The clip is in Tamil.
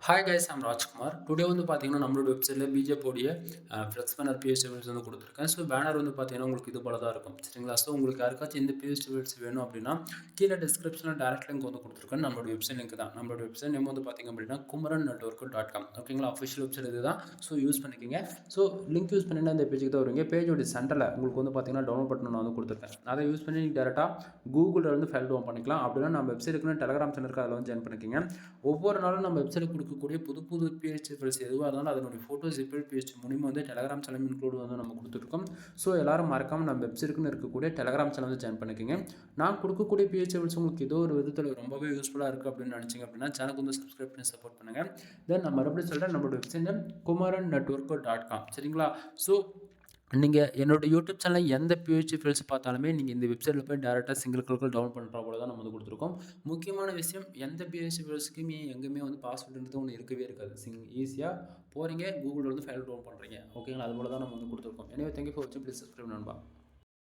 Hi guys, I'm Rajkumar. Today வந்து பார்த்தீங்கன்னா, நம்மளோட வெப்சைட்டில் பிஜேபியோடைய ஃப்ளெக்ஸ் பேனர் பிஎஸ்டிஎல்ஸ் வந்து கொடுத்துருக்கேன். ஸோ பேனர் வந்து பார்த்தீங்கன்னா, உங்களுக்கு இது போல தான் இருக்கும். சரிங்களா? ஸோ உங்களுக்கு யாருக்காச்சும் இந்த பிஎஸ்டிஎல்ஸ் வேணும் அப்படின்னா, கீழே டிஸ்கிரிப்ஷனில் டேரக்ட் லிங்க் வந்து கொடுத்துருக்கேன். நம்மளோட வெப்சைட் லிங்க் தான். நம்மளோட வெப்சைட் நேம் வந்து பார்த்தீங்க அப்படின்னா, குமரன் நெட்வொர்க் டாட் காம். ஓகேங்களா? அஃபிஷியல் வெப்சைட் இது தான். ஸோ யூஸ் பண்ணிக்கோங்க. ஸோ லிங்க் யூஸ் பண்ணினா இந்த பேஜுக்கு தான் வருவீங்க. பேஜோட சென்டரில் உங்களுக்கு வந்து பார்த்தீங்கன்னா, டவுன்லோட் பட்டன் நான் வந்து கொடுத்துருக்கேன். அதை யூஸ் பண்ணி நீங்கள் டேரெக்டாக கூகுளில் வந்து ஃபைல் டவுன் பண்ணிக்கலாம். அப்படின்னா நம்ம வெப்சைட்டுக்குன்னு டெலகிராம் சேனல் இருக்குது, அதில் வந்து ஜாயின் பண்ணிக்கோங்க. ஒவ்வொரு நாளும் நம்ம வெப்சைட்டில் கொடுக்கக்கூடிய புது புது பிஹெச்டி ஃபைல்ஸ் எதுவாக இருந்தாலும் அதனுடைய ஃபோட்டோ ஜிபிள் பிஹெச்டி மூலிமா வந்து டெலகிராம் சேனல் இன்க்ளூட் வந்து நம்ம கொடுத்துருக்கோம். ஸோ எல்லாரும் மறக்காமல் நம்ம வெப்சைட்டுக்குன்னு இருக்கக்கூடிய டெலகிராம் சேனல் வந்து ஜாயின் பண்ணிக்கோங்க. நான் கொடுக்கக்கூடிய பிஹெச்டி ஃபைல்ஸ் உங்களுக்கு ஏதோ ஒரு விதத்தில் ரொம்பவே யூஸ்ஃபுல்லாக இருக்குது அப்படின்னு நினச்சிங்க அப்படின்னா சேனலுக்கு வந்து சப்ஸ்கிரைப் பண்ணி சப்போர்ட் பண்ணுங்கள். தென் நான் மறுபடியும் சொல்கிறேன், நம்மளோட website Kumaran network dot com. சரிங்களா? ஸோ நீங்கள் என்னோட யூடியூப் சேனலில் எந்த பிஹெச்டி ஃபைல்ஸ் பார்த்தாலுமே நீங்கள் இந்த வெப்சைட்டில் போய் டேரெக்டாக சிங்கிள் கிளிக்கில் டவுன் பண்ணுற போல தான் நம்ம வந்து கொடுத்துருக்கோம். முக்கியமான விஷயம், எந்த பிஹெச்டி ஃபைல்ஸுக்குமே எங்கேயுமே வந்து பாஸ்வேர்டுன்றது ஒன்று இருக்கவே இருக்காது. ஈஸியாக போகிறீங்க, கூகுளில் வந்து ஃபைல் டவுன் பண்ணுறீங்க. ஓகேங்களா? அது போல தான் நம்ம வந்து கொடுத்துருக்கோம். எனவே தேங்க்யூ ஃபார் வாட்சிங். ப்ளீஸ் சப்ஸ்கிரைப் நண்பா.